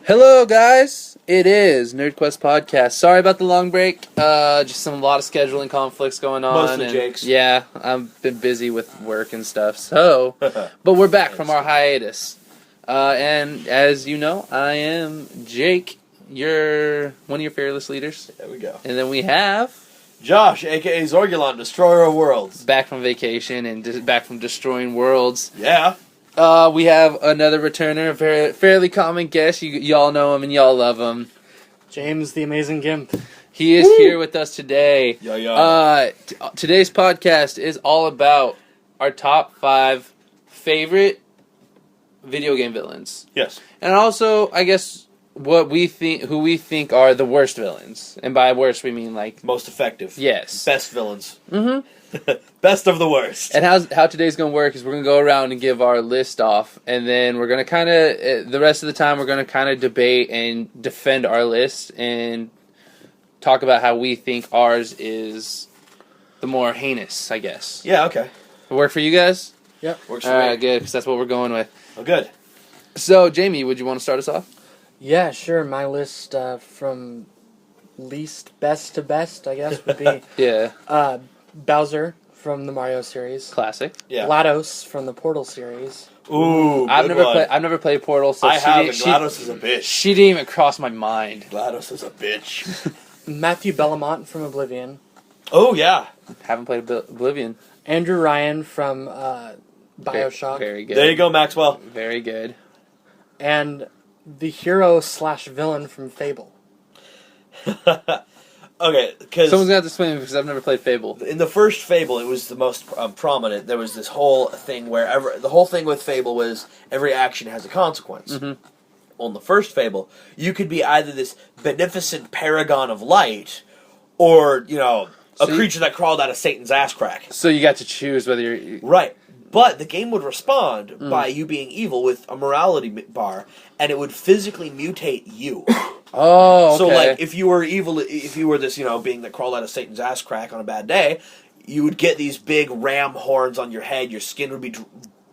Hello, guys. It is Nerdquest Podcast. Sorry about the long break. Just a lot of scheduling conflicts going on. Mostly Jake's. Yeah, I've been busy with work and stuff. So, but we're back from our hiatus. And as you know, I am Jake, one of your fearless leaders. There we go. And then we have Josh, a.k.a. Zorgulon, Destroyer of Worlds. back from vacation and back from destroying worlds. Yeah. We have another returner, a fairly common guest. Y'all know him and y'all love him. James, the Amazing Gimp. He is here with us today. Yeah. Today's podcast is all about our top 5 favorite video game villains. Yes. And also, I guess, who we think are the worst villains. And by worst, we mean like... Most effective. Yes. Best villains. Mm-hmm. Best of the worst. And how today's going to work is we're going to go around and give our list off. And then we're going to kind of... The rest of the time, we're going to kind of debate and defend our list. And talk about how we think ours is the more heinous, I guess. Yeah, okay. Work for you guys? Yep. Works for All me. right, good, because that's what we're going with. Oh, good. So, Jamie, would you want to start us off? Yeah, sure. My list from least best to best, I guess, would be Yeah. Bowser from the Mario series, Classic. Yeah. GLaDOS from the Portal series, Ooh, I've good one. never played Portal, so I have, and she GLaDOS is a bitch. she didn't even cross my mind. GLaDOS is a bitch. Matthew Bellamont from Oblivion, Oh, yeah. Haven't played Oblivion. Andrew Ryan from Bioshock, Very good. There you go, Maxwell. Very good. and the hero/villain from Fable. Okay, because Someone's gonna have to explain me because I've never played Fable. in the first Fable, it was the most prominent. There was this whole thing where the whole thing with Fable was every action has a consequence. Mm-hmm. On the first Fable, you could be either this beneficent paragon of light, or a So you- creature that crawled out of Satan's ass crack. So you got to choose whether you're... Right. But the game would respond by you being evil with a morality bar, and it would physically mutate you. Oh, okay. So, like, if you were evil, if you were this, being that crawled out of Satan's ass crack on a bad day, you would get these big ram horns on your head, your skin would be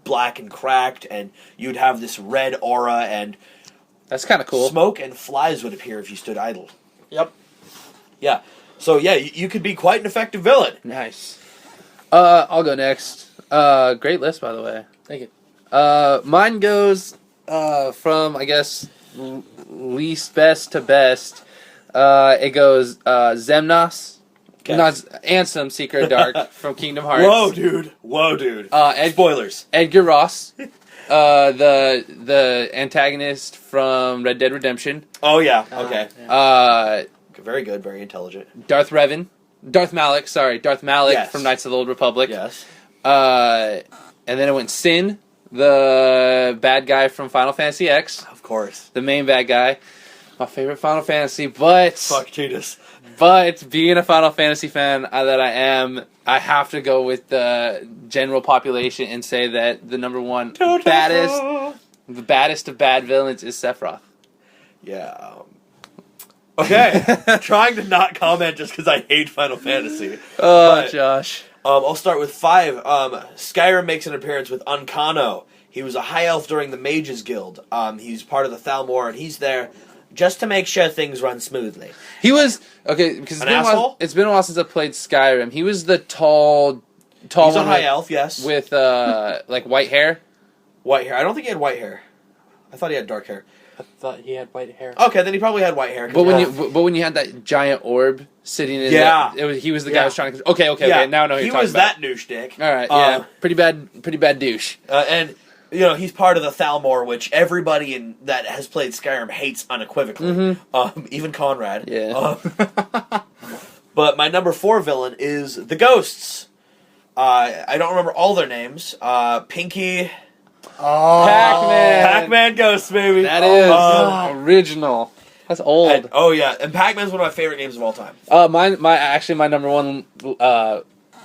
black and cracked, and you'd have this red aura, and That's kind of cool. smoke and flies would appear if you stood idle. Yep. Yeah. So, yeah, you could be quite an effective villain. Nice. I'll go next. Great list, by the way. Thank you. Mine goes from, I guess, least best to best. It goes Xemnas. Okay. Not Ansem, Seeker of Dark from Kingdom Hearts. Whoa, dude. Spoilers. Spoilers. Edgar Ross, the antagonist from Red Dead Redemption. Oh, yeah. Okay. Yeah. Very good. Very intelligent. Darth Malak Yes. from Knights of the Old Republic. Yes. And then it went Sin, the bad guy from Final Fantasy X, Of course. the main bad guy. My favorite Final Fantasy, but Fuck Cheetahs. being a Final Fantasy fan that I am, I have to go with the general population and say that the number one the baddest of bad villains is Sephiroth. Yeah. Okay. Trying to not comment just because I hate Final Fantasy. Oh, But, Josh. I'll start with 5. Skyrim makes an appearance with Unkano. He was a high elf during the Mages Guild. He's part of the Thalmor, and he's there just to make sure things run smoothly. He was okay because it's been a while since I played Skyrim. He was the tall He's one a high elf, yes. with like white hair. White hair. I don't think he had white hair. I thought he had dark hair. I thought he had white hair. Okay, then he probably had white hair. But when you had that giant orb sitting in he was the guy who was trying to okay now I know who he you're talking was about. that douche dick. All right, yeah, pretty bad douche. And he's part of the Thalmor, which everybody that has played Skyrim hates unequivocally. Even Conrad. Yeah. But my number 4 villain is the Ghosts. I don't remember all their names. Pinky. Oh, Pac-Man Ghosts, baby. That is original. That's old. And Pac-Man's one of my favorite games of all time. My number one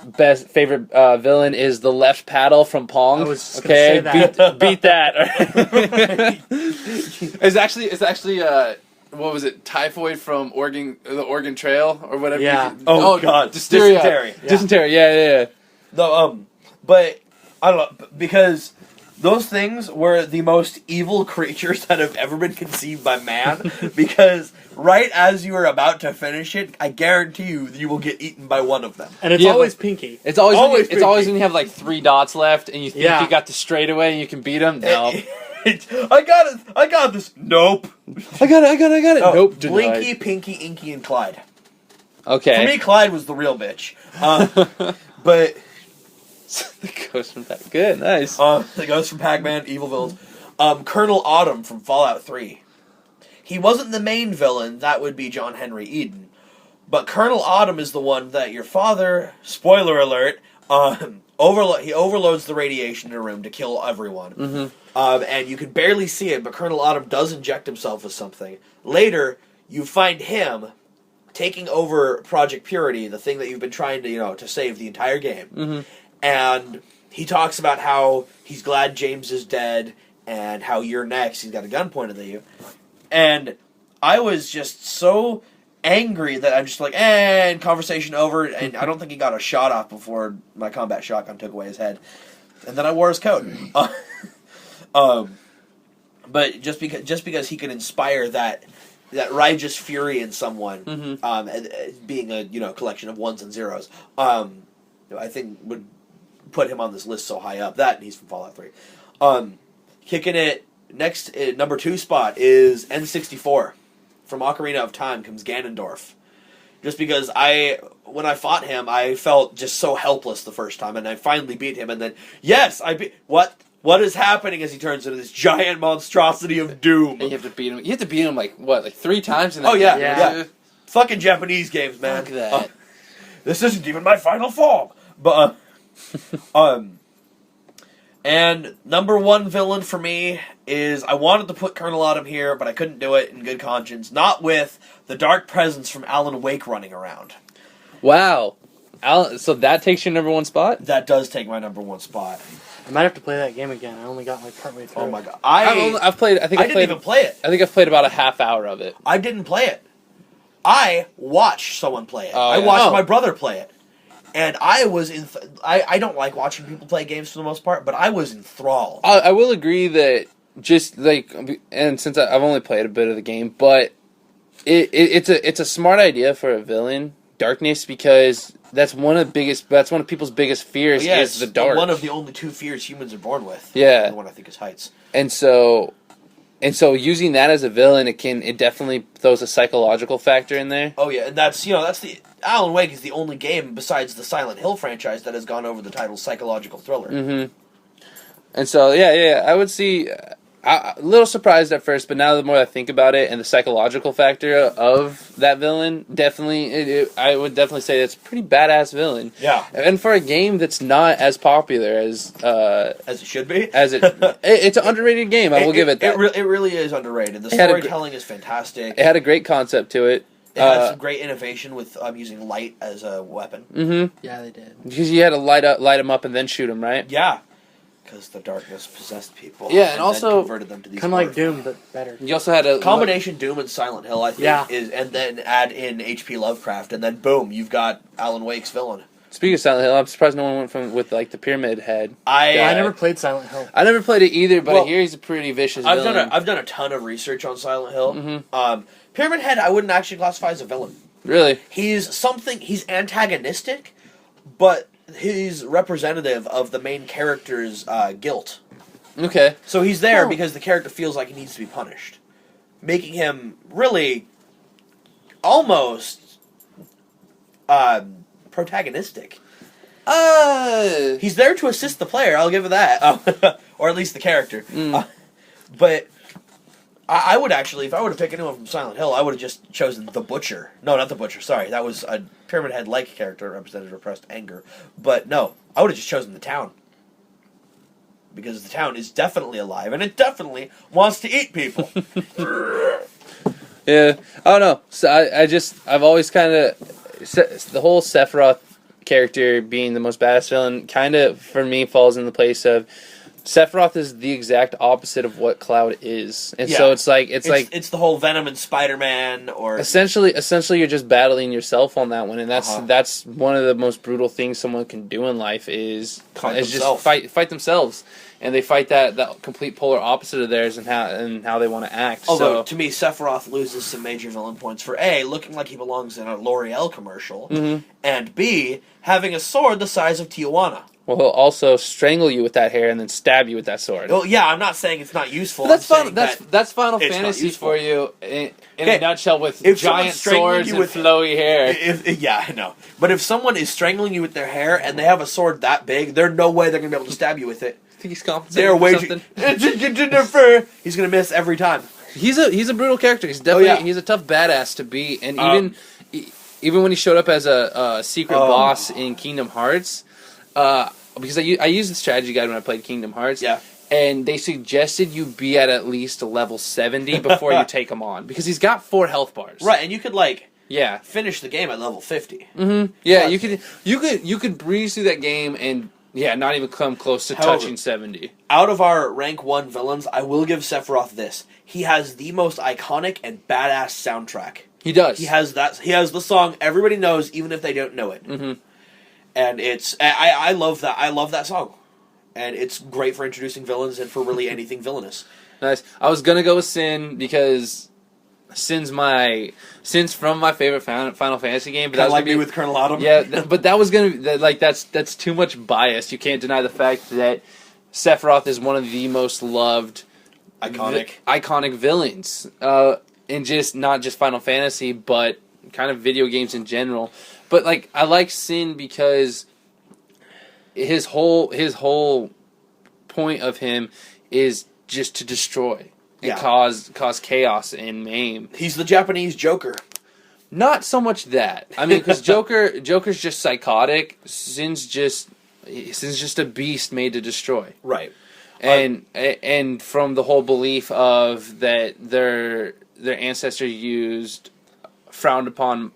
best favorite villain is the left paddle from Pong. I was just gonna say that. Beat that. It's actually what was it? Typhoid from the Oregon Trail or whatever. Yeah. God. Dysentery. Yeah. Dysentery. Yeah. But I don't know because those things were the most evil creatures that have ever been conceived by man, because right as you are about to finish it, I guarantee you will get eaten by one of them. And it's Yeah, always but- Pinky. It's always Always it's always Pinky. when you have like 3 dots left and you think Yeah. you got the straightaway and you can beat him. No, I got this. Nope. I got it. Oh, Nope, denied. Blinky, Pinky, Inky, and Clyde. Okay. For me, Clyde was the real bitch. But The ghost from that. Good, nice. the Ghost from Pac-Man, evil villains. Colonel Autumn from Fallout 3. He wasn't the main villain. That would be John Henry Eden. But Colonel Autumn is the one that your father, spoiler alert, he overloads the radiation in a room to kill everyone. Mm-hmm. And you can barely see it, but Colonel Autumn does inject himself with something. Later, you find him taking over Project Purity, the thing that you've been trying to save the entire game. Mm-hmm. And he talks about how he's glad James is dead and how you're next. He's got a gun pointed at you. And I was just so angry that I'm just like, and conversation over. And I don't think he got a shot off before my combat shotgun took away his head. And then I wore his coat. But just because he could inspire that righteous fury in someone, being a collection of ones and zeros, I think would put him on this list so high up. That and he's from Fallout 3. Kicking it next, number 2 spot is N64. From Ocarina of Time comes Ganondorf. Just because when I fought him, I felt just so helpless the first time, and I finally beat him, and then, yes, what is happening as he turns into this giant monstrosity of doom? And you have to beat him. You have to beat him like 3 times in that Oh, yeah, game? yeah. Fucking Japanese games, man. Fuck that. This isn't even my final form. But, and number 1 villain for me is, I wanted to put Colonel Autumn here, but I couldn't do it in good conscience. Not with the dark presence from Alan Wake running around. Wow. So that takes your number 1 spot? That does take my number 1 spot. I might have to play that game again. I only got like partway through. Oh my god. I've played. I think I I've didn't played. even play it. I think I've played about a half hour of it. I didn't play it. I watched someone play it. Oh, I yeah. watched Oh. my brother play it. And I was I don't like watching people play games for the most part, but I was enthralled. I will agree that just like, and since I've only played a bit of the game, but it's a smart idea for a villain, darkness, because that's one of people's biggest fears is the dark. One of the only 2 fears humans are born with. Yeah. The one I think is heights. And so using that as a villain, it definitely throws a psychological factor in there. Oh yeah, and that's the Alan Wake is the only game besides the Silent Hill franchise that has gone over the title psychological thriller. Mm-hmm. And so yeah, I would see. A little surprised at first, but now the more I think about it and the psychological factor of that villain, definitely, I would definitely say it's a pretty badass villain. Yeah. And for a game that's not as popular as As it should be. It's an underrated game. I will give it that. It really is underrated. The It had a storytelling is fantastic. It had a great concept to it. It had some great innovation with using light as a weapon. Mm-hmm. Yeah, they did. Because you had to light them up and then shoot them, right? Yeah. Because the darkness possessed people. Yeah, and then also converted them to these Kind of like artifacts. Doom, but better. You also had a Combination Doom and Silent Hill, I think, Yeah. and then add in H.P. Lovecraft, and then boom, you've got Alan Wake's villain. Speaking of Silent Hill, I'm surprised no one went with like the Pyramid Head. I never played Silent Hill. I never played it either, but Well, I hear he's a pretty vicious I've villain. done a ton of research on Silent Hill. Mhm. Pyramid Head, I wouldn't actually classify as a villain. Really? He's antagonistic, but he's representative of the main character's guilt. Okay. So he's there Oh. because the character feels like he needs to be punished, making him really almost protagonistic. He's there to assist the player, I'll give it that. Or at least the character. But I would actually, if I were to pick anyone from Silent Hill, I would have just chosen the Butcher. No, not the Butcher, sorry. That was a Pyramid Head-like character, represented repressed anger. But no, I would have just chosen the town. Because the town is definitely alive, and it definitely wants to eat people. Yeah. I don't know. So I've always kind of, the whole Sephiroth character being the most badass villain kind of, for me, falls in the place of, Sephiroth is the exact opposite of what Cloud is. And so it's the whole Venom and Spider-Man, or essentially you're just battling yourself on that one, and that's one of the most brutal things someone can do in life is Fight just themselves. fight themselves. and they fight that complete polar opposite of theirs and how they want to act. Although, to me, Sephiroth loses some major villain points for A, looking like he belongs in a L'Oreal commercial, and B, having a sword the size of Tijuana. Well, he'll also strangle you with that hair and then stab you with that sword. Well, yeah, I'm not saying it's not useful. But that's Final it's not Fantasy useful. for you in a nutshell, with If giant someone's strangling swords you and with- flowy hair. Yeah, I know. But if someone is strangling you with their hair and they have a sword that big, there's no way they're going to be able to stab you with it. I think he's compensating They're for way something. He's going to miss every time. He's a brutal character. He's definitely he's a tough badass to be, and even when he showed up as a secret boss in Kingdom Hearts, because I used the strategy guide when I played Kingdom Hearts, and they suggested you be at least level 70 before you take him on, because he's got 4 health bars. Right, and you could Yeah. finish the game at level 50. Mm-hmm. Yeah, you could breeze through that game and not even come close to touching 70. Out of our rank 1 villains, I will give Sephiroth this. He has the most iconic and badass soundtrack. He does. He has the song everybody knows, even if they don't know it. Mm-hmm. And I love that. I love that song. And it's great for introducing villains and for really anything villainous. Nice. I was gonna go with Sin because Sin's from my favorite Final Fantasy game. But that was like me with Colonel Autumn. Yeah, but that was gonna be that's too much bias. You can't deny the fact that Sephiroth is one of the most loved, iconic villains. In not just Final Fantasy, but kind of video games in general. But I like Sin because his whole point of him is just to destroy and cause chaos and maim. He's the Japanese Joker. Not so much that. I mean, because Joker's just psychotic. Sin's just a beast made to destroy. Right. And from the whole belief of that their ancestors frowned upon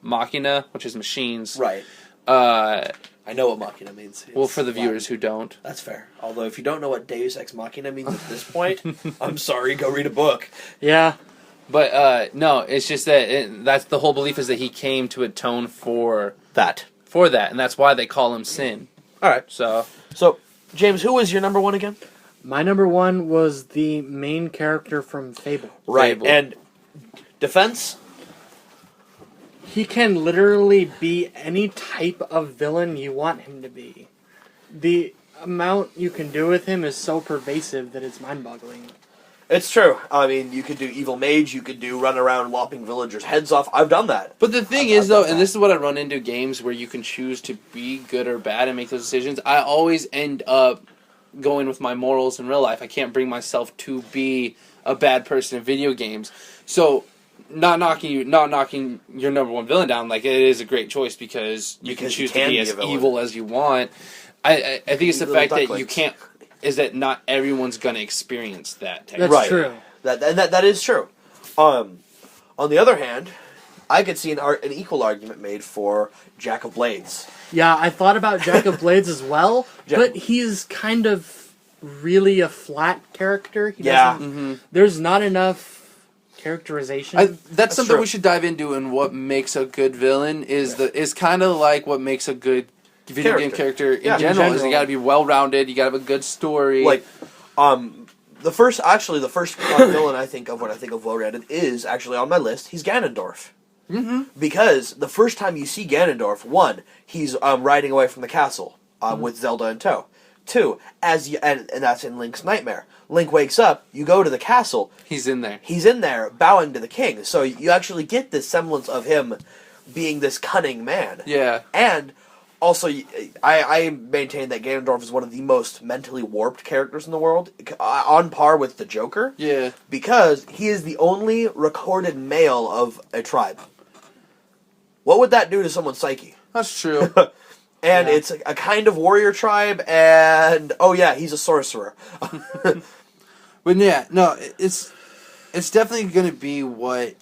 machina, which is machines. Right. I know what machina means. Well, for the viewers who don't. That's fair. Although, if you don't know what Deus Ex Machina means at this point, I'm sorry, go read a book. Yeah. But, no, it's just that that's the whole belief, is that he came to atone for that. And that's why they call him Sin. Alright. So, James, who was your number 1 again? My number 1 was the main character from Fable. Right. Fable. And defense? He can literally be any type of villain you want him to be. The amount you can do with him is so pervasive that it's mind-boggling. It's true. I mean, you could do Evil Mage, you could do run around lopping villagers' heads off. I've done that. But the thing is, though, and this is what I run into games where you can choose to be good or bad and make those decisions, I always end up going with my morals in real life. I can't bring myself to be a bad person in video games. So, not knocking your number 1 villain down, it is a great choice because you can choose to be as evil as you want. I think it's the fact that you can't, is that not everyone's going to experience that. That's true. That is true. On the other hand, I could see an equal argument made for Jack of Blades. Yeah, I thought about Jack of Blades as well, but he's kind of really a flat character. There's not enough characterization. That's something true. we should dive into, and what makes a good villain is kind of like what makes a good video game character in general. Is you got to be well-rounded, you got to have a good story. The first villain I think of when I think of well-rounded is actually on my list. He's Ganondorf. Mm-hmm. Because the first time you see Ganondorf, 1, he's riding away from the castle with Zelda in tow. 2, and that's in Link's Nightmare. Link wakes up, you go to the castle. He's in there, bowing to the king. So you actually get this semblance of him being this cunning man. Yeah. And also, I maintain that Ganondorf is one of the most mentally warped characters in the world, on par with the Joker. Yeah. Because he is the only recorded male of a tribe. What would that do to someone's psyche? That's true. And it's a kind of warrior tribe, and he's a sorcerer. But yeah, no, it's definitely going to be what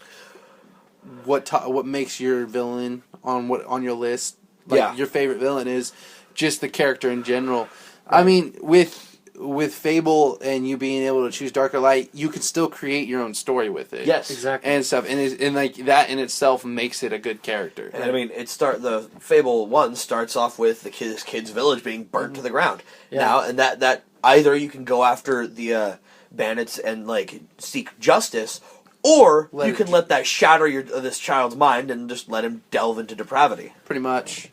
makes your villain on your list. Your favorite villain is just the character in general. Right. I mean, with with Fable and you being able to choose darker light, you can still create your own story with it. Yes, Exactly. And stuff, and like that in itself makes it a good character. And I mean, the Fable 1 starts off with the kid's village being burnt to the ground. Yeah. Now, and that either you can go after the bandits and like seek justice, or you can let that shatter this child's mind and just let him delve into depravity. Pretty much.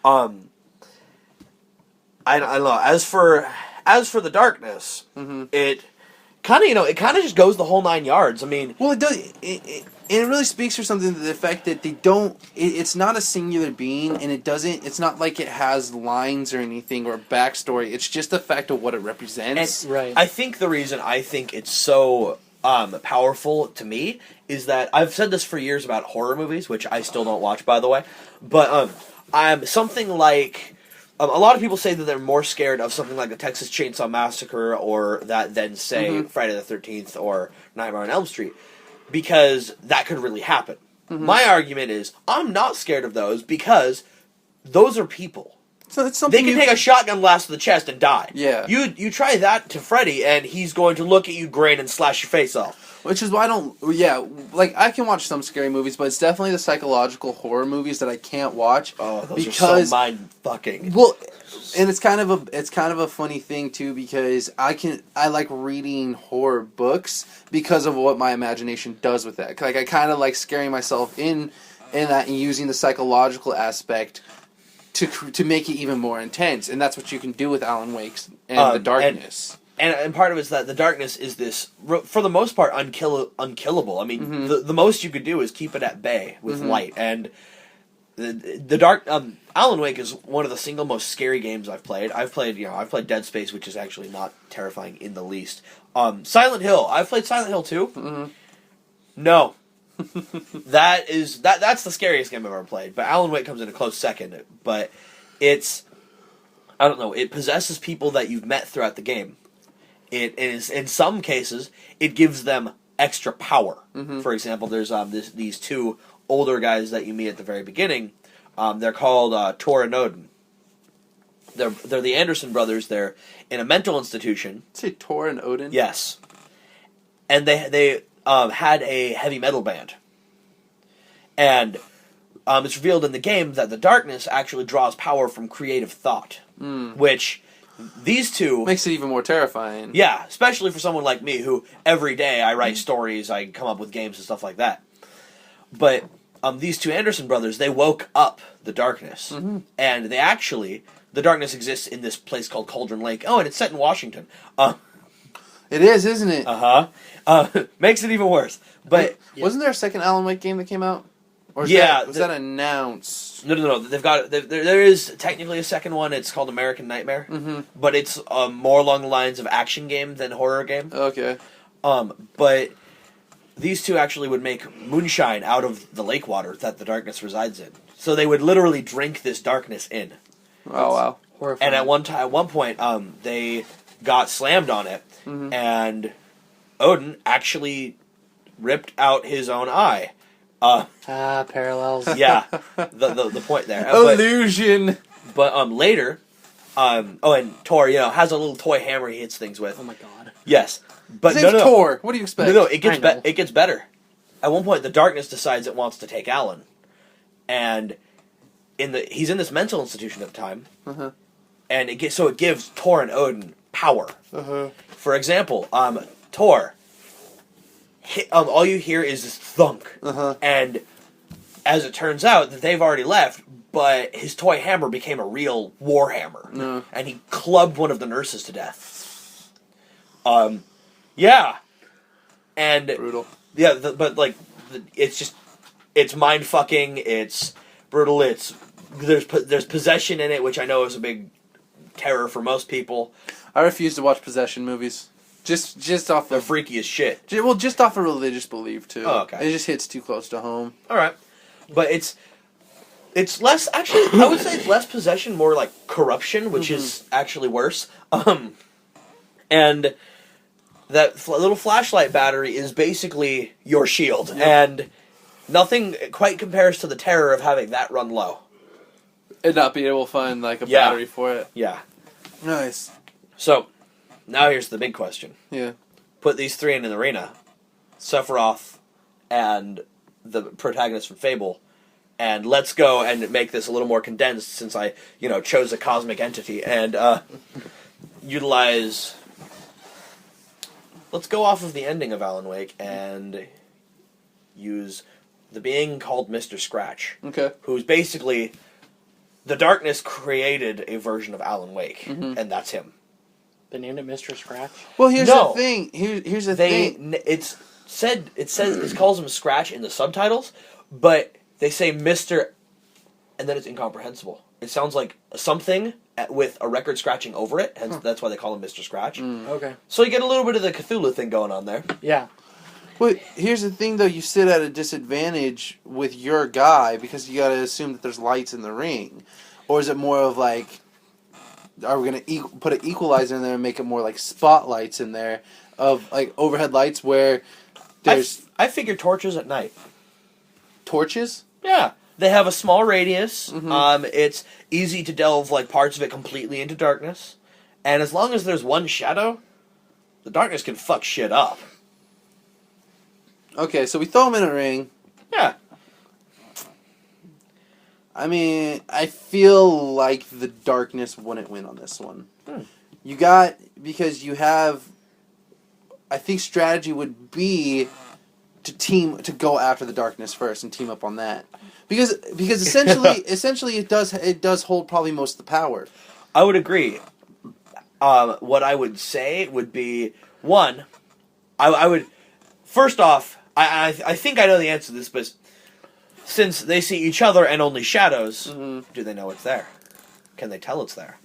I don't know. As for the darkness, it kind of just goes the whole 9 yards. I mean, Well, it does. It really speaks for something to the effect that they don't. It's not a singular being, and it doesn't. It's not like it has lines or anything or backstory. It's just the fact of what it represents. Right. I think the reason I think it's so powerful to me is that I've said this for years about horror movies, which I still don't watch, by the way. But I'm something like. A lot of people say that they're more scared of something like the Texas Chainsaw Massacre or that than, say, Friday the 13th or Nightmare on Elm Street, because that could really happen. My argument is, I'm not scared of those because those are people. So it's They something can take a shotgun blast to the chest and die. Yeah. You try that to Freddy, and he's going to look at you, grin, and slash your face off. Which is why I don't. Yeah, like I can watch some scary movies, but it's definitely the psychological horror movies that I can't watch. Oh, those because, are so mind fucking. Well, and it's kind of a funny thing too, because I like reading horror books because of what my imagination does with that. Like I kind of like scaring myself in that and using the psychological aspect to make it even more intense, and that's what you can do with Alan Wake's and the darkness. And part of it is that the darkness is this, for the most part, unkillable. I mean, the most you could do is keep it at bay with light. And the dark, Alan Wake is one of the single most scary games I've played. I've played Dead Space, which is actually not terrifying in the least. Silent Hill. I've played Silent Hill 2. No. That's the scariest game I've ever played. But Alan Wake comes in a close second. But it's, I don't know, it possesses people that you've met throughout the game. It is, in some cases, it gives them extra power. For example, there's these two older guys that you meet at the very beginning. They're called Tor and Odin. They're the Anderson brothers. They're in a mental institution. Say Tor and Odin? Yes. And they had a heavy metal band. And it's revealed in the game that the darkness actually draws power from creative thought. Which... These two... Makes it even more terrifying. Yeah, especially for someone like me who every day I write stories, I come up with games and stuff like that. But these two Anderson brothers, they woke up the darkness. And they actually... The darkness exists in this place called Cauldron Lake. Oh, and it's set in Washington. It is, isn't it? Makes it even worse. But Wasn't there a second Alan Wake game that came out? Or was that announced? No. There is technically a second one. It's called American Nightmare. But it's more along the lines of action game than horror game. Okay. But these two actually would make moonshine out of the lake water that the darkness resides in. So they would literally drink this darkness in. Oh, wow. And Horrifying. at one point, they got slammed on it, and Odin actually ripped out his own eye. Parallels. Yeah, the point there. Illusion. But later, and Tor, has a little toy hammer he hits things with. Oh my god. Yes, but His name's Tor. What do you expect? No, it gets better. At one point, the darkness decides it wants to take Alan, and he's in this mental institution at the time, and it gives Tor and Odin power. For example, Tor. All you hear is this thunk, and as it turns out, that they've already left. But his toy hammer became a real war hammer, and he clubbed one of the nurses to death. Yeah, and brutal. Yeah, it's mind fucking. It's brutal. There's possession in it, which I know is a big terror for most people. I refuse to watch possession movies. Just off They're of... freaky as shit. Well, just off of religious belief, too. Oh, okay. It just hits too close to home. Alright. But it's less... Actually, I would say it's less possession, more like corruption, which is actually worse. And that little flashlight battery is basically your shield. Yep. And nothing quite compares to the terror of having that run low. And not being able to find, like, a battery for it. Yeah. Nice. So... Now here's the big question. Yeah. Put these three in an arena. Sephiroth and the protagonist from Fable. And let's go and make this a little more condensed since I, chose a cosmic entity. And utilize... Let's go off of the ending of Alan Wake and use the being called Mr. Scratch. Okay. Who's basically... The darkness created a version of Alan Wake, and that's him. They named it Mr. Scratch? Well, here's the thing. Here's the thing. It calls him Scratch in the subtitles, but they say Mr. and then it's incomprehensible. It sounds like something with a record scratching over it, and that's why they call him Mr. Scratch. Okay. So you get a little bit of the Cthulhu thing going on there. Yeah. Well, here's the thing, though. You sit at a disadvantage with your guy because you got to assume that there's lights in the ring. Or is it more of like, are we going to put an equalizer in there and make it more like spotlights in there of like overhead lights where there's... I figure torches at night. Torches? Yeah. They have a small radius. It's easy to delve like parts of it completely into darkness. And as long as there's one shadow, the darkness can fuck shit up. Okay, so we throw him in a ring. Yeah. I mean, I feel like the darkness wouldn't win on this one. Because you have... I think strategy would be to go after the darkness first and team up on that. Because essentially it does hold probably most of the power. I would agree. What I would say would be, one, I would... First off, I think I know the answer to this, but since they see each other and only shadows, do they know it's there? Can they tell it's there?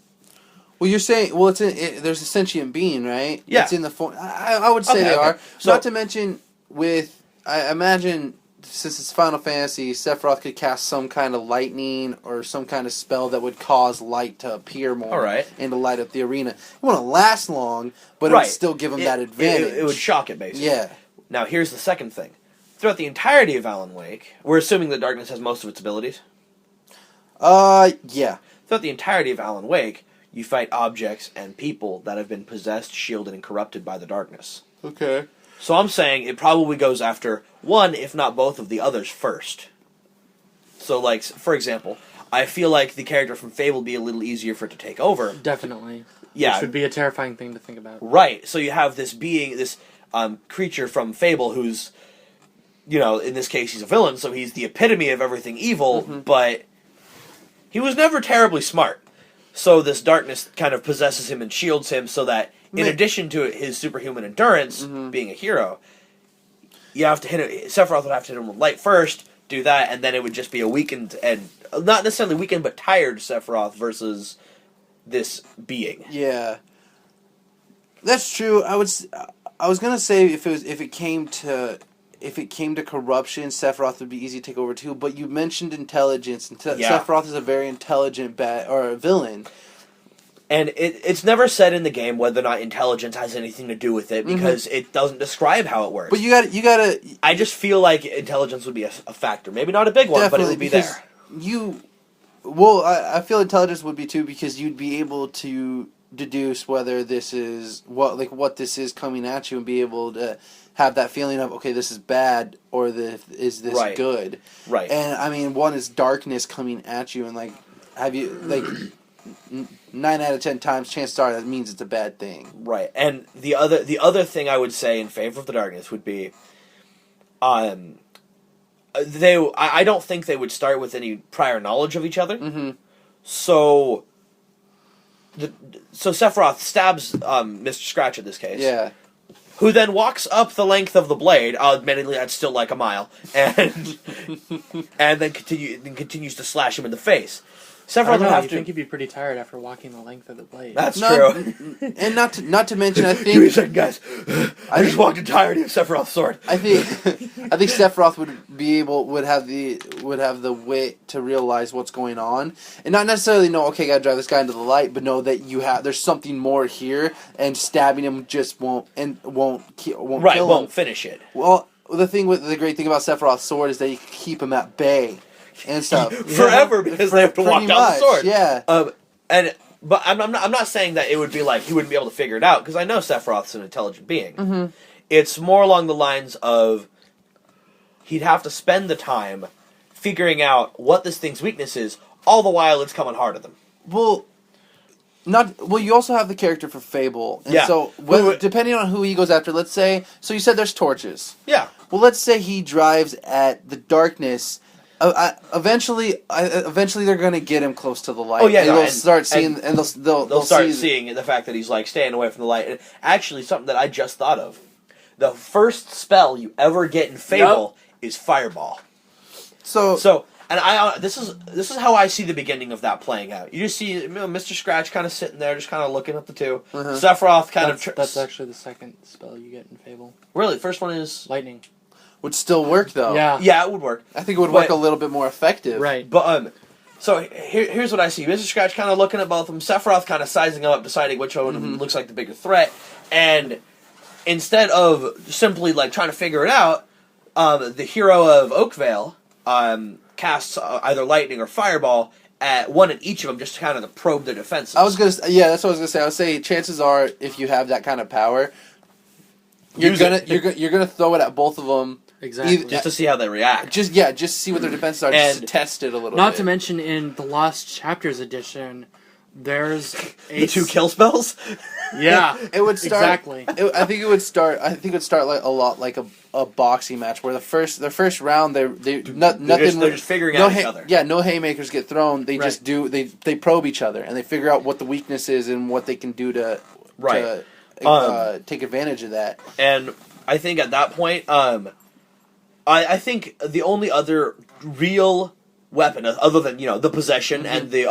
Well, you're saying... Well, there's a sentient being, right? Yeah. It's in the form... I would say they are. So, not to mention, I imagine, since it's Final Fantasy, Sephiroth could cast some kind of lightning or some kind of spell that would cause light to appear more and to light up the arena. It wouldn't last long, but it would still give him that advantage. It would shock it, basically. Yeah. Now, here's the second thing. Throughout the entirety of Alan Wake, we're assuming that darkness has most of its abilities. Yeah. Throughout the entirety of Alan Wake, you fight objects and people that have been possessed, shielded, and corrupted by the darkness. Okay. So I'm saying it probably goes after one, if not both, of the others first. So, like, for example, I feel like the character from Fable would be a little easier for it to take over. Definitely. Yeah. Which would be a terrifying thing to think about. Right. So you have this being, this creature from Fable who's, in this case he's a villain, so he's the epitome of everything evil, but he was never terribly smart. So this darkness kind of possesses him and shields him so that, in addition to his superhuman endurance, being a hero, you have to hit it. Sephiroth would have to hit him with light first, do that, and then it would just be a weakened, and not necessarily weakened, but tired Sephiroth versus this being. Yeah. That's true. I was gonna say if it came to corruption, Sephiroth would be easy to take over too. But you mentioned intelligence, and Sephiroth is a very intelligent villain. And it's never said in the game whether or not intelligence has anything to do with it because it doesn't describe how it works. But you gotta. I just feel like intelligence would be a factor. Maybe not a big one, but it would be there. I feel intelligence would be too because you'd be able to deduce whether this is what this is coming at you and be able to have that feeling of, okay, this is bad or is this good? Right. And I mean, one is darkness coming at you, and have you 9 out of 10 times, chances are that means it's a bad thing. Right. And the other thing I would say in favor of the darkness would be, I don't think they would start with any prior knowledge of each other. So Sephiroth stabs Mr. Scratch in this case. Yeah. Who then walks up the length of the blade. Admittedly, that's still like a mile, and then continues to slash him in the face. Sephiroth would have to. I think he'd be pretty tired after walking the length of the blade. That's true. And not to mention, I think. Give me a second, guys. I just walked entirety of Sephiroth's sword. I think Sephiroth would have the wit to realize what's going on, and not necessarily know, okay, gotta drive this guy into the light, but know that there's something more here, and stabbing him just won't kill him. Won't finish it. Well, the great thing about Sephiroth's sword is that you can keep him at bay and stuff forever because they have to walk down the sword. Yeah. But I'm not saying that it would be like he wouldn't be able to figure it out, because I know Sephiroth's an intelligent being. Mm-hmm. It's more along the lines of he'd have to spend the time figuring out what this thing's weakness is, all the while it's coming hard at them. Well, you also have the character for Fable, and Yeah. so depending on who he goes after, let's say, so you said there's torches. Yeah. Well, let's say he drives at the darkness. Eventually, they're gonna get him close to the light. Oh yeah, and they'll start seeing, and they'll start seeing the fact that he's like staying away from the light. And actually, something that I just thought of: the first spell you ever get in Fable is Fireball. So, and this is how I see the beginning of that playing out. You just see Mr. Scratch kind of sitting there, just kind of looking at the two. Sephiroth That's actually the second spell you get in Fable. Really, the first one is Lightning. would still work though. Yeah, it would work. I think it would work a little bit more effective. Right. But so here's what I see: Mr. Scratch kind of looking at both of them, Sephiroth kind of sizing them up, deciding which one of them looks like the bigger threat, and instead of simply like trying to figure it out, the hero of Oakvale casts either lightning or fireball at one at each of them, just to kind of probe their defenses. That's what I was gonna say. I would say chances are, if you have that kind of power, you're gonna throw it at both of them. Exactly. Just to see how they react. Just see what their defenses are, just to test it a little bit. Not to mention, in the Lost Chapters edition, there's the 2 kill spells. Yeah, it would start exactly. I think it would start like a lot like a boxing match where the first round they're just figuring out each other. Yeah, no haymakers get thrown. They just they probe each other and they figure out what the weakness is and what they can do to take advantage of that. And I think at that point, I think the only other real weapon, other than the possession and the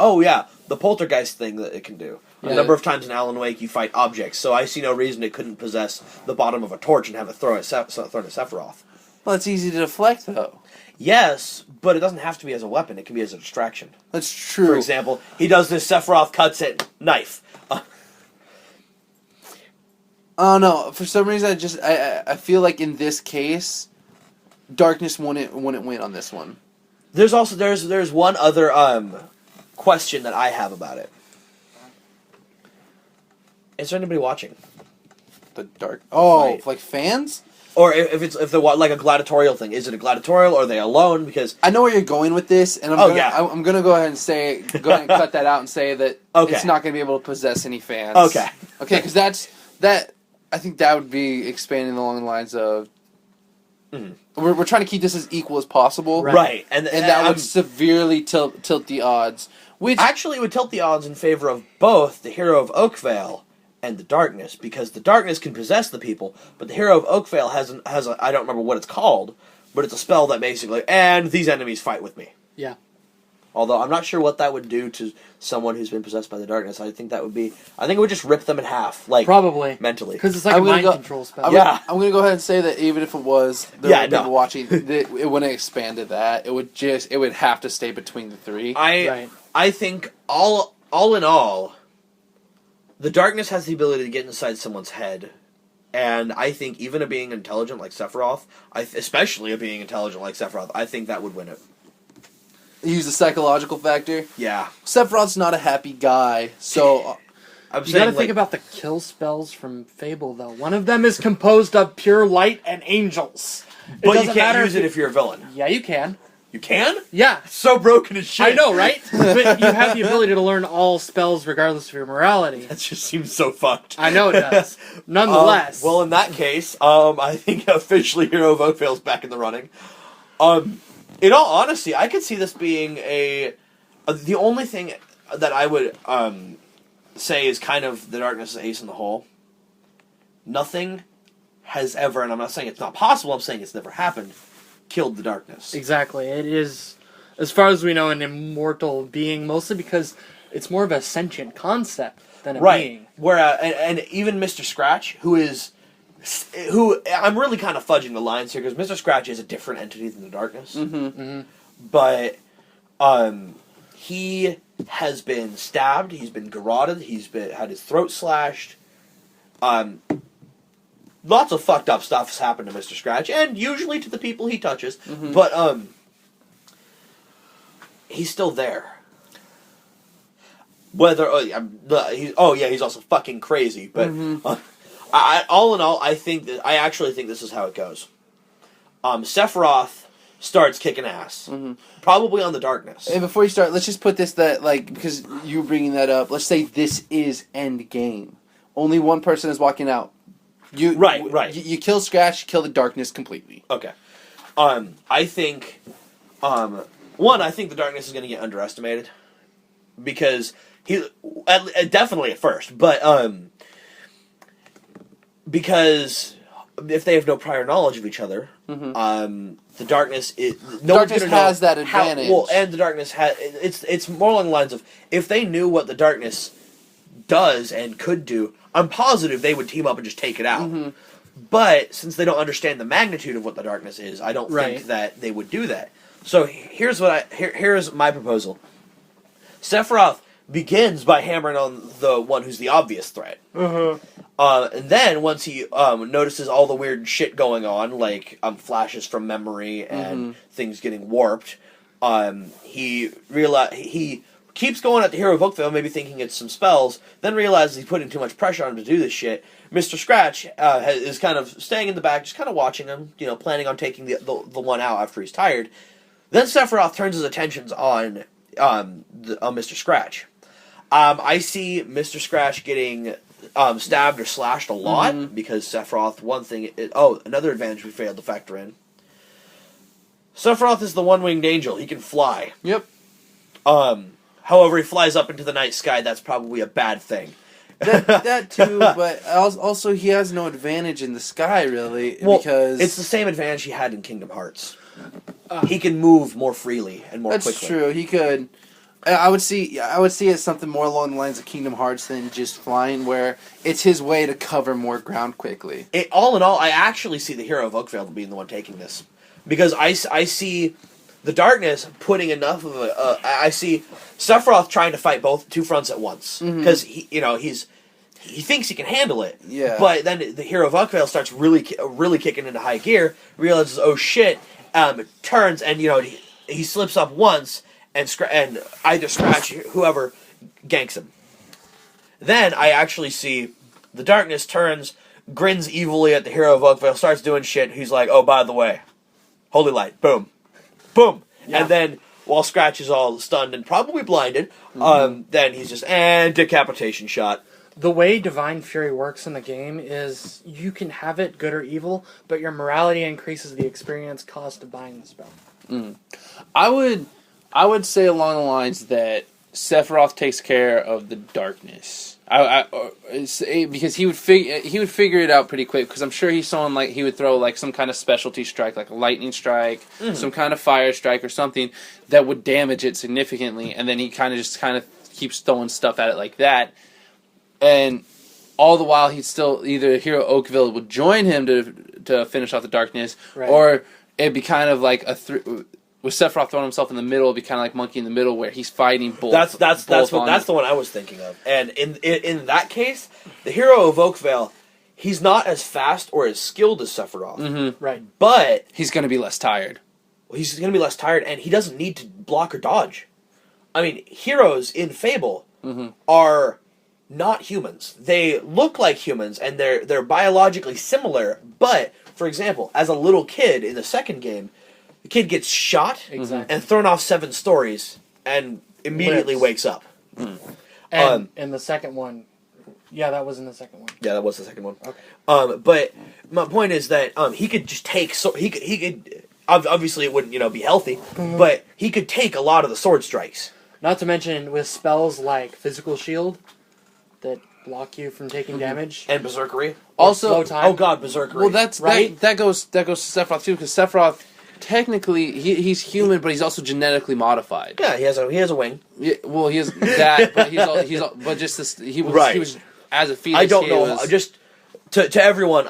poltergeist thing that it can do. A number of times in Alan Wake, you fight objects, so I see no reason it couldn't possess the bottom of a torch and have it thrown at Sephiroth. Well, it's easy to deflect, though. Yes, but it doesn't have to be as a weapon. It can be as a distraction. That's true. For example, he does this, Sephiroth cuts it, knife. Oh, no. For some reason, I feel like in this case, darkness wouldn't win on this one. There's also there's one other question that I have about it. Is there anybody watching? The dark. Oh, Right. like fans? Or if they're like a gladiatorial thing, is it a gladiatorial or are they alone? Because I know where you're going with this, and I'm gonna go ahead and cut that out and say that it's not gonna be able to possess any fans. Okay, because that. I think that would be expanding along the lines of we're trying to keep this as equal as possible, right? And that would severely tilt the odds. Which actually would tilt the odds in favor of both the hero of Oakvale and the darkness, because the darkness can possess the people, but the hero of Oakvale has a I don't remember what it's called, but it's a spell that basically and these enemies fight with me. Yeah. Although I'm not sure what that would do to someone who's been possessed by the darkness. I think it would just rip them in half, like probably mentally, because it's like a mind control spell. I'm gonna go ahead and say that even if it was people watching, it wouldn't have expanded that. It would have to stay between the three. I think all in all, the darkness has the ability to get inside someone's head, and I think even a being intelligent like Sephiroth, especially a being intelligent like Sephiroth, I think that would win it. Use the psychological factor. Yeah, Sephiroth's not a happy guy, so you gotta think about the kill spells from Fable, though. One of them is composed of pure light and angels. But you can't use it if you're a villain. Yeah, you can. You can? Yeah. It's so broken as shit. I know, right? But you have the ability to learn all spells regardless of your morality. That just seems so fucked. I know it does. Nonetheless. Well, in that case, I think officially Hero of Oakvale's back in the running. In all honesty, I could see this being the only thing that I would say is kind of the darkness ace in the hole. Nothing has ever, and I'm not saying it's not possible, I'm saying it's never happened, killed the darkness. Exactly. It is, as far as we know, an immortal being, mostly because it's more of a sentient concept than a being. Where and even Mr. Scratch, who I'm really kind of fudging the lines here, because Mr. Scratch is a different entity than the darkness. But he has been stabbed, he's been garroted, had his throat slashed. Lots of fucked up stuff has happened to Mr. Scratch, and usually to the people he touches. But he's still there. Whether he's also fucking crazy. But all in all, I actually think this is how it goes. Sephiroth starts kicking ass, probably on the darkness. And before you start, let's just put this because you bringing that up. Let's say this is end game. Only one person is walking out. Right. You kill Scratch, you kill the darkness completely. Okay. I think the darkness is going to get underestimated because definitely at first, but because if they have no prior knowledge of each other, the darkness has that advantage. And the darkness it's more along the lines of if they knew what the darkness does and could do, I'm positive they would team up and just take it out. But since they don't understand the magnitude of what the darkness is, I don't think that they would do that. So here's my proposal. Sephiroth begins by hammering on the one who's the obvious threat. And then once he notices all the weird shit going on, like flashes from memory and things getting warped, he keeps going at the hero of Oakville, maybe thinking it's some spells, then realizes he's putting too much pressure on him to do this shit. Mr. Scratch is kind of staying in the back, just kind of watching him, planning on taking the one out after he's tired. Then Sephiroth turns his attentions on Mr. Scratch. I see Mr. Scratch getting stabbed or slashed a lot because Sephiroth, another advantage we failed to factor in. Sephiroth is the one-winged angel. He can fly. Yep. However, he flies up into the night sky. That's probably a bad thing. That too, but also he has no advantage in the sky, really, because it's the same advantage he had in Kingdom Hearts. He can move more freely and more quickly. That's true. He could. I would see it as something more along the lines of Kingdom Hearts than just flying, where it's his way to cover more ground quickly. All in all, I actually see the hero of Oakvale being the one taking this, because I see the darkness putting enough of I see Sephiroth trying to fight two fronts at once because he thinks he can handle it. Yeah. But then the hero of Oakvale starts really kicking into high gear, realizes oh shit, turns and he slips up once and either Scratch whoever ganks him. Then I actually see the darkness turns, grins evilly at the hero of Oakvale, starts doing shit. He's like, oh by the way, holy light, boom. Boom! Yeah. And then, while Scratch is all stunned and probably blinded, then he's just, decapitation shot. The way Divine Fury works in the game is you can have it good or evil, but your morality increases the experience cost of buying the spell. I would say along the lines that Sephiroth takes care of the darkness. Because he would figure it out pretty quick. Because I'm sure he's someone like he would throw like some kind of specialty strike, like a lightning strike, some kind of fire strike or something that would damage it significantly, and then he kind of keeps throwing stuff at it like that, and all the while he'd still either Hero Oakville would join him to finish off the darkness, or it'd be kind of like with Sephiroth throwing himself in the middle, it'd be kind of like Monkey in the Middle, where he's fighting both. That's the one I was thinking of. And in that case, the hero of Oakvale, he's not as fast or as skilled as Sephiroth. Right. But he's going to be less tired. He's going to be less tired, and he doesn't need to block or dodge. I mean, heroes in Fable are not humans. They look like humans, and they're biologically similar. But for example, as a little kid in the second game, the kid gets shot and thrown off 7 stories and immediately wakes up. And in the second one, that was in the second one. Yeah, that was the second one. Okay. But my point is that he could just take he could obviously it wouldn't be healthy, but he could take a lot of the sword strikes. Not to mention with spells like Physical Shield that block you from taking damage And Berserkery. Also, slow time. Oh god, Berserkery. Well, that goes to Sephiroth too, because Sephiroth technically he's human, but he's also genetically modified. Yeah, he has a wing. Yeah, well, he has that, but but just this. He was as a fetus. I don't know. Just to everyone,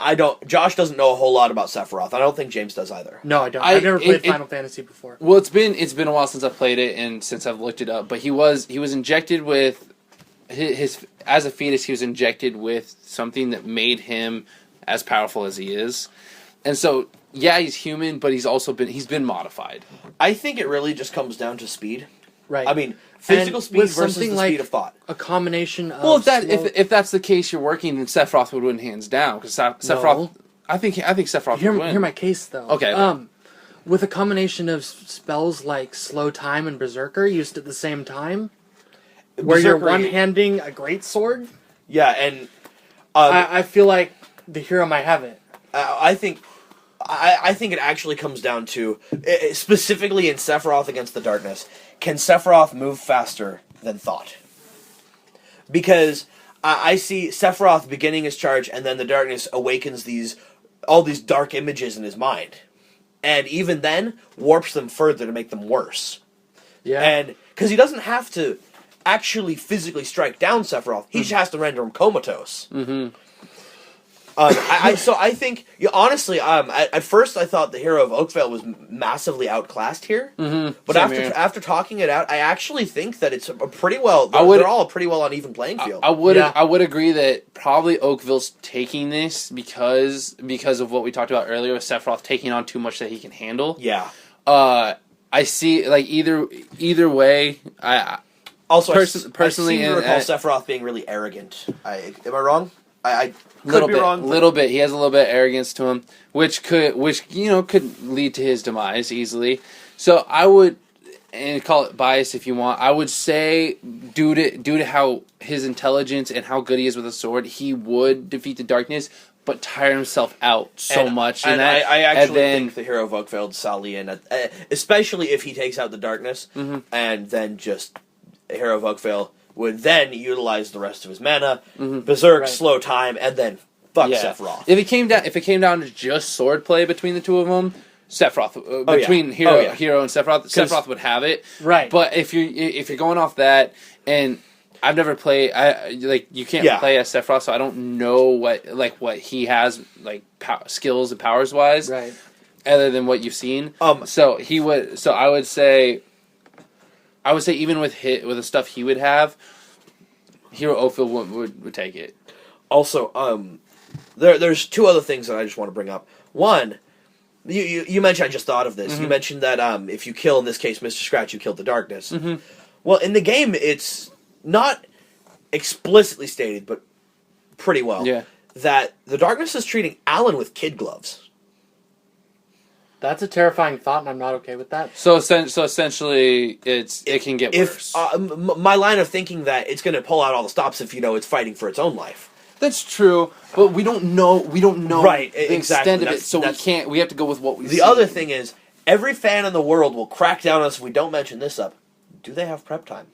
Josh doesn't know a whole lot about Sephiroth. I don't think James does either. No, I don't. I've never played Final Fantasy before. Well, it's been a while since I've played it and since I've looked it up. But he was injected with his as a fetus. He was injected with something that made him as powerful as he is, and so. Yeah, he's human, but he's been modified. I think it really just comes down to speed. Right. I mean, physical And speed with versus the something speed like of thought. a combination of Well, slow- if that's the case you're working, then Sephiroth would win hands down because Sephiroth. I think Sephiroth would win. Hear my case though. Okay. With a combination of spells like Slow Time and Berserker used at the same time, where you're Berserker- one-handing a great sword, Yeah, and I feel like the hero might have it. I think it actually comes down to, specifically in Sephiroth against the Darkness, can Sephiroth move faster than thought? Because I see Sephiroth beginning his charge, and then the Darkness awakens all these dark images in his mind. And even then, warps them further to make them worse. Yeah. And, because he doesn't have to actually physically strike down Sephiroth, he just has to render him comatose. Mm-hmm. So I think, honestly, at first I thought the hero of Oakvale was massively outclassed here. Mm-hmm. But after talking it out, I actually think that it's a pretty well. They're all a pretty well on even playing field. I would agree that probably Oakville's taking this because of what we talked about earlier with Sephiroth taking on too much that he can handle. Yeah. I see like either way. Also, personally, I seem to recall Sephiroth being really arrogant. Am I wrong? I could be wrong. Little bit. He has a little bit of arrogance to him, which could lead to his demise easily. So I would, and call it bias if you want, I would say due to how his intelligence and how good he is with a sword, he would defeat the Darkness, but tire himself out so much. And I actually then, think the hero of Oakvale Sally in, especially if he takes out the Darkness, and then just the hero of Oakvale would then utilize the rest of his mana, Berserk, Slow Time, and then fuck Sephiroth. If it came down to just swordplay between the two of them, Sephiroth Hero and Sephiroth would have it. Right. But if you're going off that, and I've never played, you can't play as Sephiroth, so I don't know what he has skills and powers wise, right, other than what you've seen. So I would say even with the stuff he would have, Hero Oakville would take it. Also, there's two other things that I just want to bring up. One, you mentioned, I just thought of this. You mentioned that if you kill, in this case, Mr. Scratch, you killed the Darkness. Well, in the game, it's not explicitly stated, but pretty well, that the Darkness is treating Alan with kid gloves. That's a terrifying thought, and I'm not okay with that. So essentially, it can get worse. My line of thinking that it's going to pull out all the stops if it's fighting for its own life. That's true, but we don't know right, the extent of it, so we have to go with what we see. The other thing is, every fan in the world will crack down on us if we don't mention this up. Do they have prep time?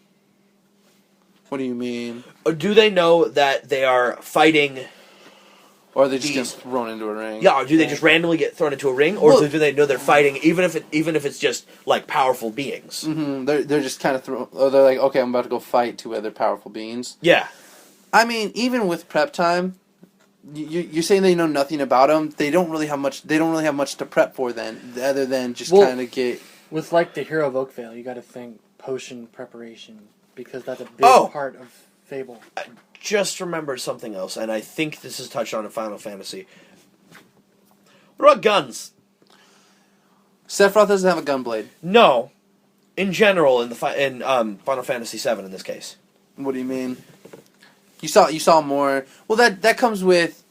What do you mean? Or do they know that they are fighting? Or are they just get thrown into a ring? Yeah, or do they just randomly get thrown into a ring? Or do they know they're fighting, even if it's just, powerful beings? Mm-hmm. They're just kind of thrown... Oh, they're like, okay, I'm about to go fight two other powerful beings. Yeah. I mean, even with prep time, you're saying they know nothing about them. They don't really have much to prep for then, other than just kind of get... With, the Hero of Oakvale, you got to think potion preparation, because that's a big part of Fable. I just remembered something else, and I think this is touched on in Final Fantasy. What about guns? Sephiroth doesn't have a gunblade. No. In general, in Final Fantasy VII, in this case. What do you mean? You saw more... Well, that comes with...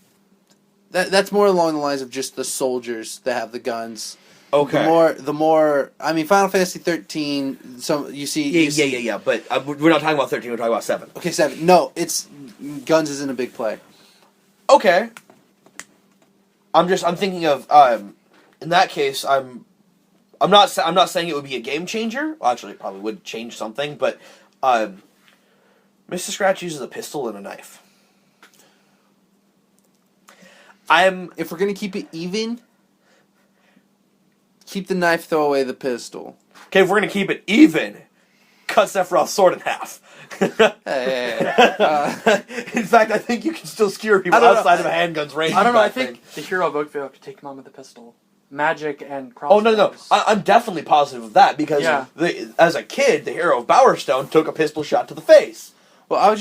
That's more along the lines of just the soldiers that have the guns. Okay. The more... I mean, Final Fantasy 13, you see... Yeah. But we're not talking about 13, we're talking about 7. Okay, 7. No, guns isn't a big play. Okay. I'm thinking of... in that case, I'm not saying it would be a game changer. Well, actually, it probably would change something, but... Mr. Scratch uses a pistol and a knife. If we're going to keep it even... Keep the knife, throw away the pistol. Okay, if we're going to keep it even, cut Sephiroth's sword in half. Hey. In fact, I think you can still skewer people outside of a handgun's range. I don't know, I think the Hero of Oakville could take him on with a pistol. Magic and crossbows. Oh, no. I'm definitely positive of that, because as a kid, the Hero of Bowerstone took a pistol shot to the face. Well, I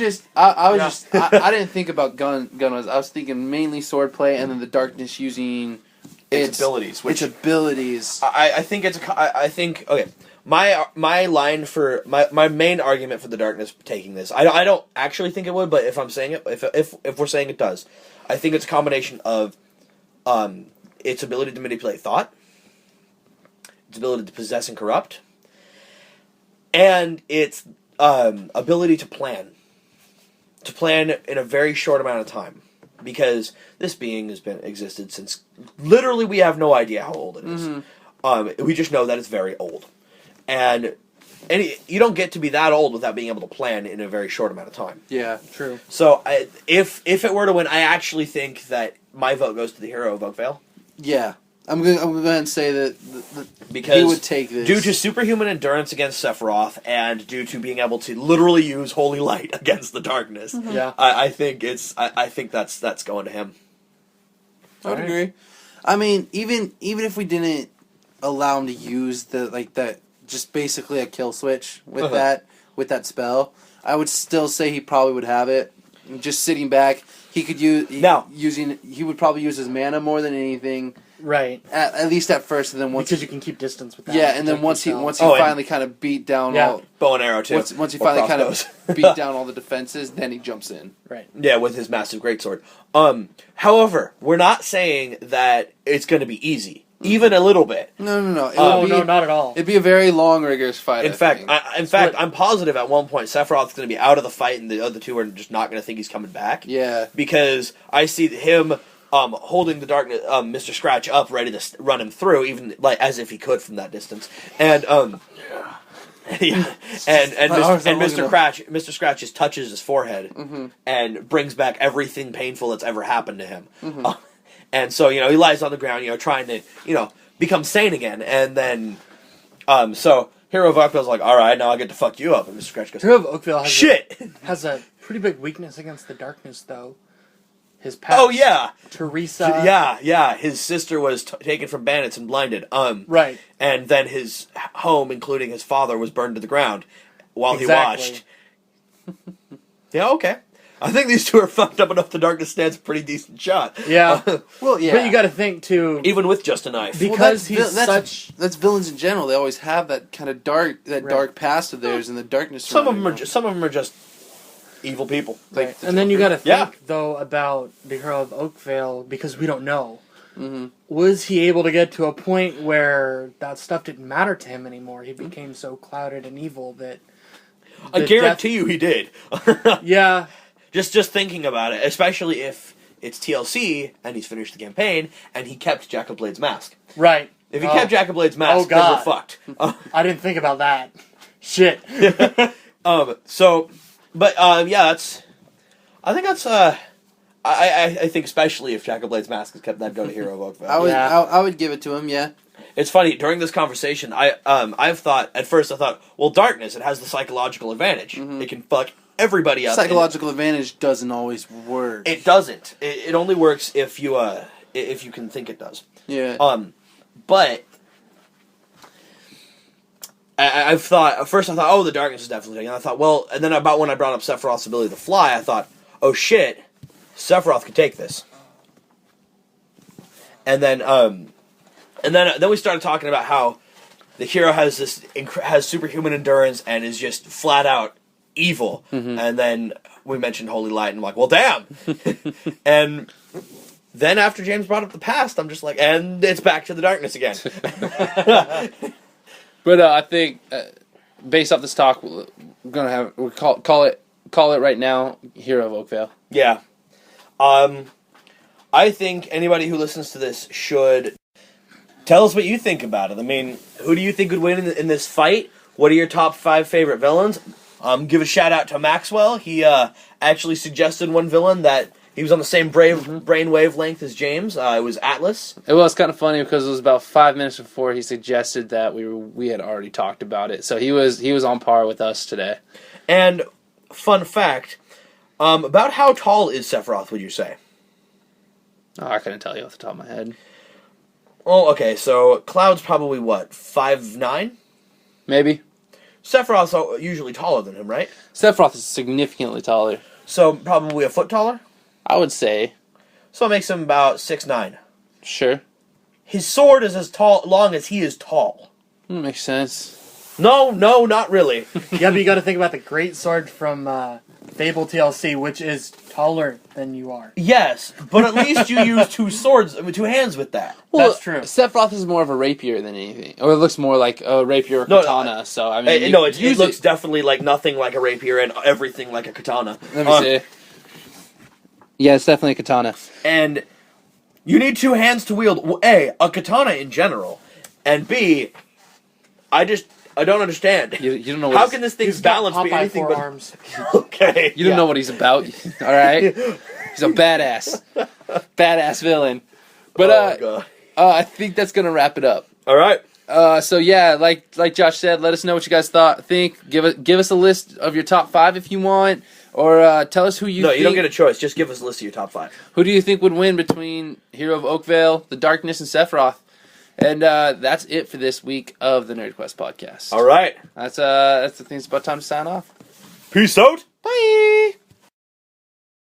didn't think about gun. I was thinking mainly swordplay, and then the Darkness using... Its abilities. Its abilities. I think okay. my line for my main argument for the darkness taking this, I don't actually think it would, but if I'm saying it, if we're saying it does, I think it's a combination of its ability to manipulate thought, its ability to possess and corrupt, and its ability to plan in a very short amount of time, because this being has been existed since literally we have no idea how old it is. We just know that it's very old. And you don't get to be that old without being able to plan in a very short amount of time. Yeah, true. So if it were to win, I actually think that my vote goes to the hero of Oakvale. Yeah. I'm going to go ahead and say that because he would take this. Due to superhuman endurance against Sephiroth, and due to being able to literally use holy light against the darkness, Yeah. I think that's going to him. I would agree. I mean, even if we didn't allow him to use that, just basically a kill switch with that spell, I would still say he probably would have it. Just sitting back, he could he would probably use his mana more than anything. Right. At least at first, and then once because you can keep distance with that. Yeah, and then once he finally kind of beat down all bow and arrow too. Once he finally kind of beat down all the defenses, then he jumps in. Right. Yeah, with his massive greatsword. However, we're not saying that it's going to be easy, even a little bit. No. No, not at all. It'd be a very long, rigorous fight. In fact, I'm positive at one point Sephiroth's going to be out of the fight, and the other two are just not going to think he's coming back. Yeah, because I see him holding the darkness, Mr. Scratch up, ready to run him through, even like as if he could from that distance. And yeah, and Mr. Scratch just touches his forehead and brings back everything painful that's ever happened to him. And so, he lies on the ground, trying to, become sane again. And then, so Hero of Oakvale's like, all right, now I get to fuck you up. And Mr. Scratch goes, Hero of Oakvale has a pretty big weakness against the darkness, though. His past. Oh, yeah. Teresa. Yeah. His sister was taken from bandits and blinded. Right. And then his home, including his father, was burned to the ground while he watched. Yeah, okay. I think these two are fucked up enough the darkness stands a pretty decent shot. Yeah. Well, yeah. But you got to think, too. Even with just a knife. Because that's villains in general. They always have that kind of dark past of theirs and the darkness. Some of them are just evil people. Right. And then you got to think, though, about the Hero of Oakvale, because we don't know. Was he able to get to a point where that stuff didn't matter to him anymore? He became so clouded and evil that... I guarantee you he did. Yeah. Just thinking about it, especially if it's TLC and he's finished the campaign and he kept Jack of Blade's mask. Right. If he kept Jack of Blade's mask, then we're fucked. I didn't think about that. Shit. I think especially if Jack of Blade's mask is kept, that'd go to Hero of Oakvale. I would give it to him. Yeah. It's funny, during this conversation, I've thought, at first I thought, well, darkness, it has the psychological advantage. It can fuck everybody up. Psychological advantage doesn't always work. It doesn't. It only works if you can think it does. Yeah. But I've thought, at first I thought, oh, the darkness is definitely taking. And I thought, well, and then about when I brought up Sephiroth's ability to fly, I thought, oh shit, Sephiroth could take this. And then we started talking about how the hero has superhuman endurance and is just flat out evil. And then we mentioned Holy Light, and I'm like, well, damn. And then after James brought up the past, I'm just like, and it's back to the darkness again. But I think, based off this talk, we'll call it right now, Hero of Oakvale. Yeah. I think anybody who listens to this should tell us what you think about it. I mean, who do you think would win in this fight? What are your top 5 favorite villains? Give a shout out to Maxwell. He actually suggested one villain that he was on the same brain wavelength as James. It was Atlas. It was kind of funny because it was about 5 minutes before he suggested that we had already talked about it. So he was on par with us today. And fun fact, about how tall is Sephiroth, would you say? Oh, I couldn't tell you off the top of my head. Oh, okay, so Cloud's probably what, 5'9"? Maybe. Sephiroth's usually taller than him, right? Sephiroth is significantly taller. So probably a foot taller? I would say. So it makes him about 6'9". Sure. His sword is as long as he is tall. Makes sense. No, not really. Yeah, but you got to think about the great sword from Fable TLC, which is taller than you are. Yes, but at least you use two hands with that. Well, that's true. Sephiroth is more of a rapier than anything, or it looks more like a rapier or katana. So I mean, it looks definitely like nothing like a rapier and everything like a katana. Let me see. Yeah, it's definitely a katana. And you need two hands to wield A, a katana in general, and B, I don't understand. You don't know how can this thing's balance be anything but arms? Okay. You don't know what he's about. All right, he's a badass villain. But I think that's gonna wrap it up. All right. So yeah, like Josh said, let us know what you guys think. Give us a list of your top 5 if you want, or tell us who you. No, you don't get a choice. Just give us a list of your top 5. Who do you think would win between Hero of Oakvale, The Darkness, and Sephiroth? And that's it for this week of the Nerdquest Podcast. All right. That's the thing. It's about time to sign off. Peace out. Bye.